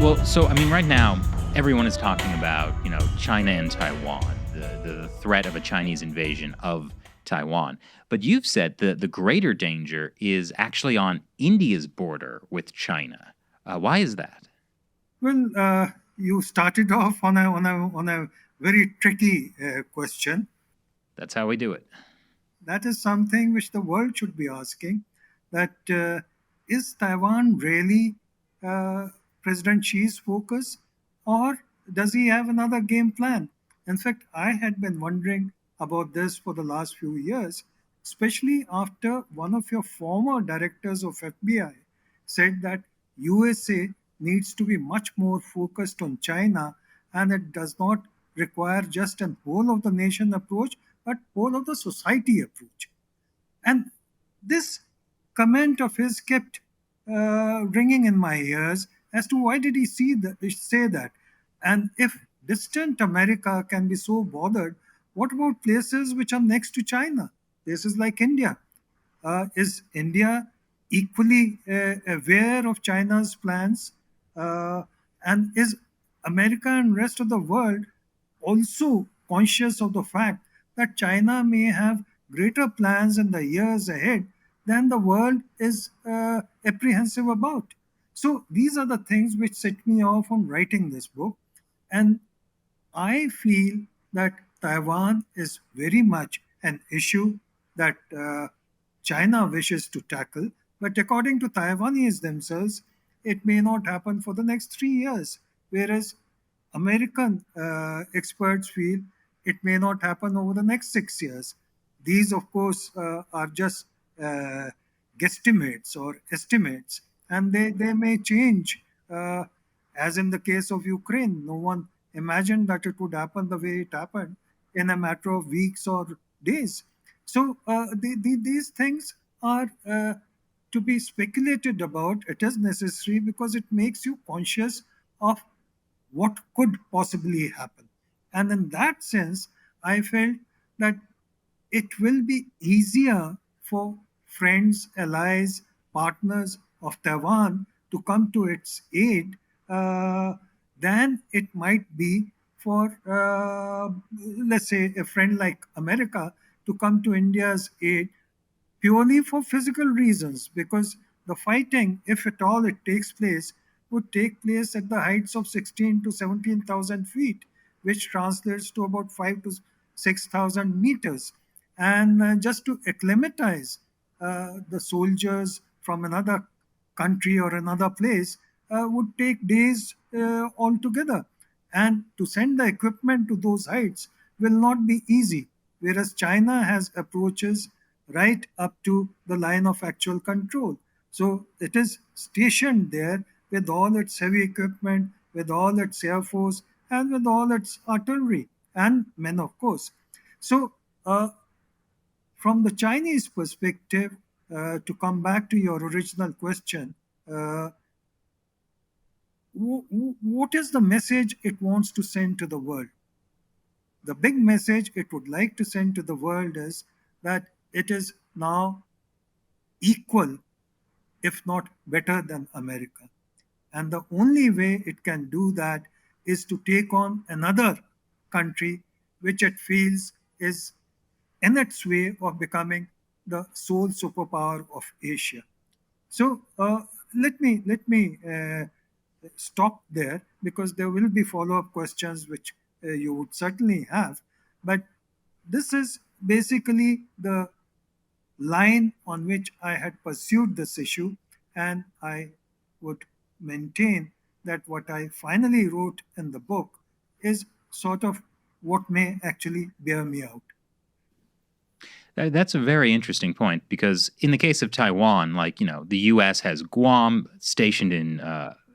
Well, so I mean, right now, everyone is talking about, China and Taiwan, the threat of a Chinese invasion of Taiwan. But you've said the greater danger is actually on India's border with China. Why is that? Well, you started off on a very tricky question. That's how we do it. That is something which the world should be asking. That is Taiwan really uh, President Xi's focus, or does he have another game plan? In fact, I had been wondering about this for the last few years, especially after one of your former directors of FBI said that USA needs to be much more focused on China, and it does not require just a whole of the nation approach but whole of the society approach. And this comment of his kept ringing in my ears as to why did he say that? And if distant America can be so bothered, what about places which are next to China? Places like India. Is India equally aware of China's plans? Uh, and is America and rest of the world also conscious of the fact that China may have greater plans in the years ahead than the world is apprehensive about? So these are the things which set me off on writing this book. And I feel that Taiwan is very much an issue that China wishes to tackle, but according to Taiwanese themselves, it may not happen for the next 3 years, whereas American experts feel it may not happen over the next 6 years. These, of course, are just uh, guesstimates or estimates, and they may change. As in the case of Ukraine, no one imagined that it would happen the way it happened in a matter of weeks or days. So these things are to be speculated about. It is necessary because it makes you conscious of what could possibly happen. And in that sense, I felt that it will be easier for friends, allies, partners of Taiwan to come to its aid than it might be for, let's say, a friend like America to come to India's aid purely for physical reasons, because the fighting, if at all it takes place, would take place at the heights of 16 to 17,000 feet, which translates to about 5 to 6,000 meters. And just to acclimatize the soldiers from another country or another place would take days altogether. And to send the equipment to those heights will not be easy, whereas China has approaches right up to the line of actual control. So it is stationed there with all its heavy equipment, with all its air force, and with all its artillery and men, of course. So, from the Chinese perspective, to come back to your original question, uh, what is the message it wants to send to the world? The big message it would like to send to the world is that it is now equal, if not better than America. And the only way it can do that is to take on another country which it feels is in its way of becoming the sole superpower of Asia. So let me stop there because there will be follow-up questions which you would certainly have. But this is basically the line on which I had pursued this issue, and I would maintain that what I finally wrote in the book is sort of what may actually bear me out. That's a very interesting point because in the case of Taiwan, like, the U.S. has Guam stationed in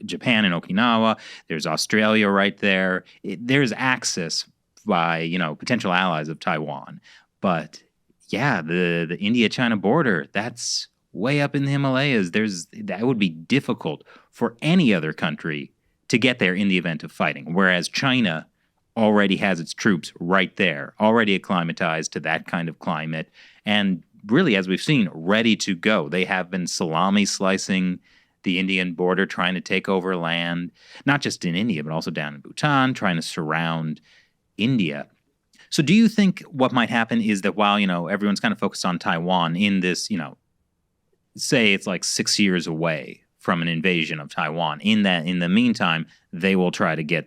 Japan and Okinawa. There's Australia right there. There's access by, potential allies of Taiwan. But yeah, the India-China border, that's way up in the Himalayas. That would be difficult for any other country to get there in the event of fighting. Whereas China already has its troops right there, already acclimatized to that kind of climate, and really, as we've seen, ready to go. They have been salami slicing the Indian border, trying to take over land, not just in India, but also down in Bhutan, trying to surround India. So do you think what might happen is that while, everyone's kind of focused on Taiwan in this, say it's like 6 years away from an invasion of Taiwan, in the meantime, they will try to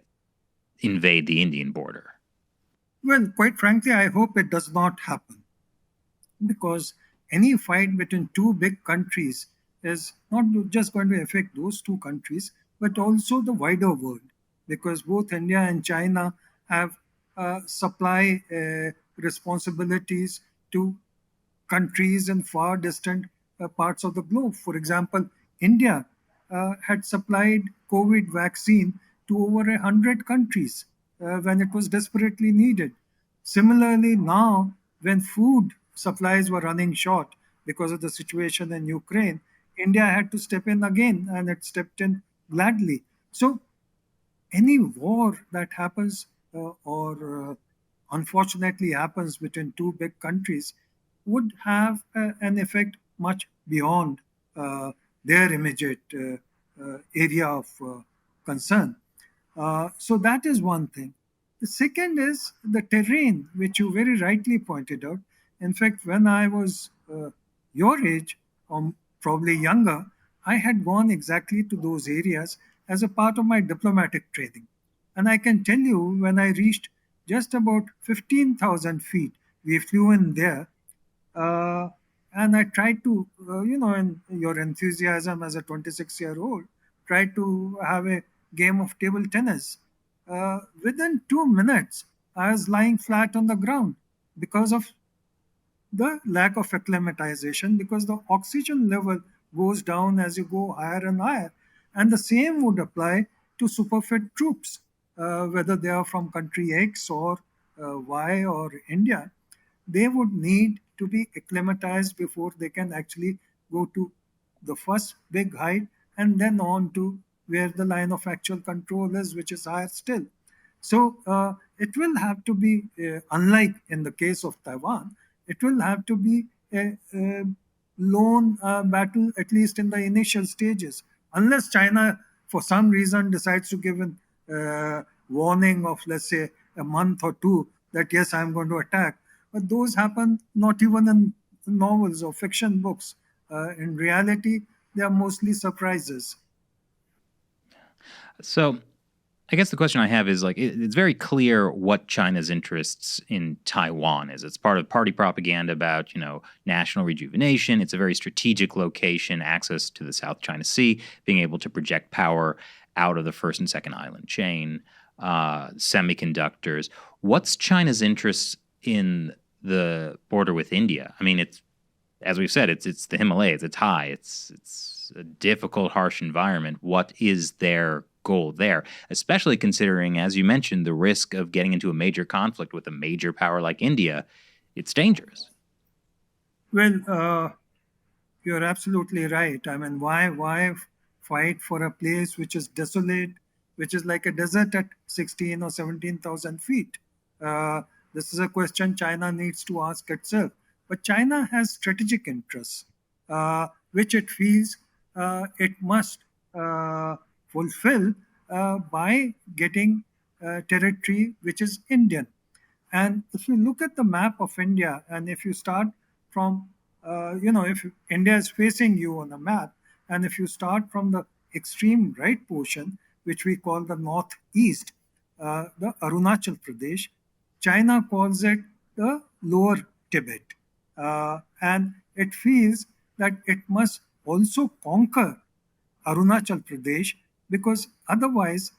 invade the Indian border? Well, quite frankly, I hope it does not happen, because any fight between two big countries is not just going to affect those two countries, but also the wider world, because both India and China have supply responsibilities to countries in far distant parts of the globe. For example, India had supplied COVID vaccine to over 100 countries when it was desperately needed. Similarly, now when food supplies were running short because of the situation in Ukraine, India had to step in again, and it stepped in gladly. So any war that happens or unfortunately happens between two big countries would have an effect much beyond uh, their immediate area of concern. So that is one thing. The second is the terrain, which you very rightly pointed out. In fact, when I was your age, or probably younger, I had gone exactly to those areas as a part of my diplomatic training. And I can tell you, when I reached just about 15,000 feet, we flew in there, uh, and I tried to, in your enthusiasm as a 26-year-old, tried to have a game of table tennis. Within 2 minutes, I was lying flat on the ground because of the lack of acclimatization, because the oxygen level goes down as you go higher and higher. And the same would apply to superfit troops, whether they are from country X or Y or India. They would need to be acclimatized before they can actually go to the first big height and then on to where the line of actual control is, which is higher still. So it will have to be, unlike in the case of Taiwan, it will have to be a lone battle, at least in the initial stages, unless China, for some reason, decides to give a warning of, let's say, a month or two that, yes, I'm going to attack. But those happen not even in novels or fiction books. In reality, they are mostly surprises. So I guess the question I have is like it's very clear what China's interests in Taiwan is. It's part of party propaganda about, national rejuvenation. It's a very strategic location, access to the South China Sea, being able to project power out of the first and second island chain, semiconductors. What's China's interest in the border with India? I mean, it's, as we've said, it's the Himalayas. It's high. It's a difficult, harsh environment. What is their goal there? Especially considering, as you mentioned, the risk of getting into a major conflict with a major power like India. It's dangerous. Well, you're absolutely right. I mean, why fight for a place which is desolate, which is like a desert at 16 or 17,000 feet? Uh, this is a question China needs to ask itself. But China has strategic interests, which it feels it must uh, fulfill by getting territory which is Indian. And if you look at the map of India, and if you start from, if India is facing you on the map, and if you start from the extreme right portion, which we call the northeast, the Arunachal Pradesh, China calls it the lower Tibet. And it feels that it must also conquer Arunachal Pradesh, because otherwise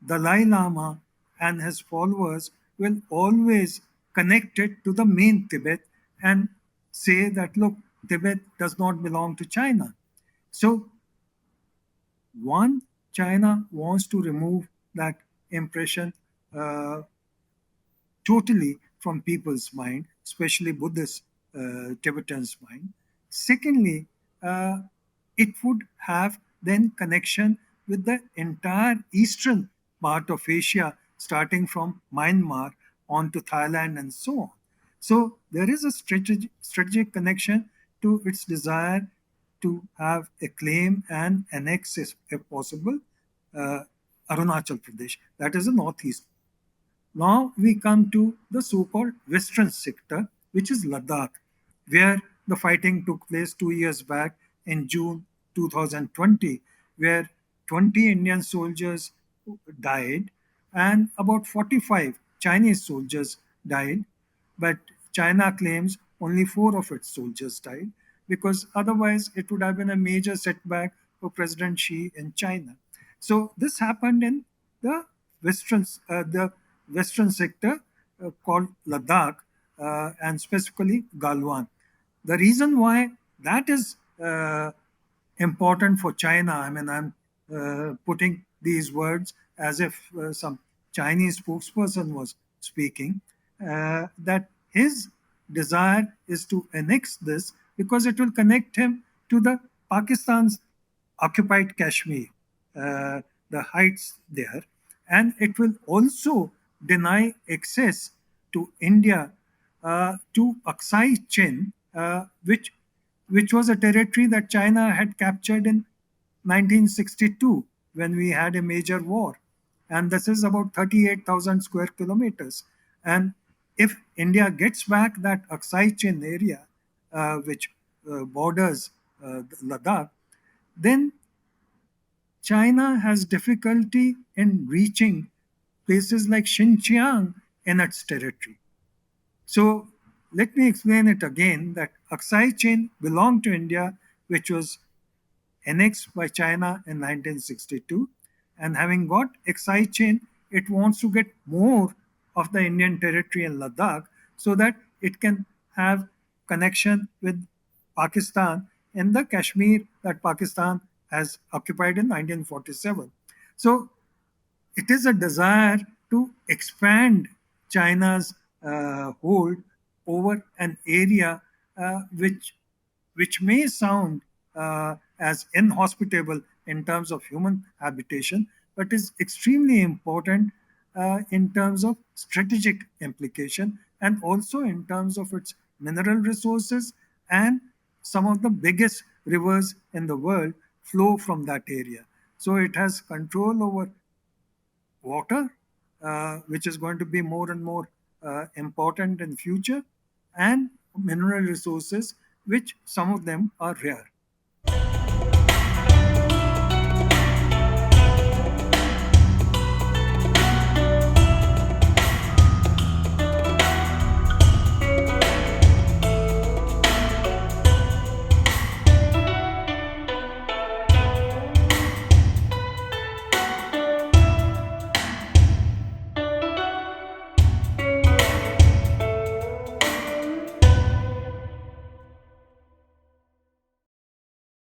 Dalai Lama and his followers will always connect it to the main Tibet and say that, look, Tibet does not belong to China. So, one, China wants to remove that impression uh, totally from people's mind, especially Buddhist Tibetans' mind. Secondly, uh, it would have then connection with the entire eastern part of Asia, starting from Myanmar on to Thailand and so on. So there is a strategic connection to its desire to have a claim and annex, if possible, uh, Arunachal Pradesh. That is the northeast. Now we come to the so-called western sector, which is Ladakh, where the fighting took place 2 years back in June 2020, where 20 Indian soldiers died and about 45 Chinese soldiers died. But China claims only four of its soldiers died because otherwise it would have been a major setback for President Xi in China. So this happened in the the western sector called Ladakh and specifically Galwan. The reason why that is important for China, I mean, I'm putting these words as if some Chinese spokesperson was speaking, that his desire is to annex this because it will connect him to the Pakistan's occupied Kashmir, the heights there, and it will also deny access to India to Aksai Chin, which was a territory that China had captured in 1962 when we had a major war. And this is about 38,000 square kilometers. And if India gets back that Aksai Chin area, which borders Ladakh, then China has difficulty in reaching places like Xinjiang in its territory. So let me explain it again that Aksai Chin belonged to India, which was annexed by China in 1962. And having got Aksai Chin, it wants to get more of the Indian territory in Ladakh so that it can have connection with Pakistan in the Kashmir that Pakistan has occupied in 1947. So it is a desire to expand China's hold over an area which may sound as inhospitable in terms of human habitation, but is extremely important in terms of strategic implication and also in terms of its mineral resources, and some of the biggest rivers in the world flow from that area. So it has control over water, which is going to be more and more important in future, and mineral resources, which some of them are rare.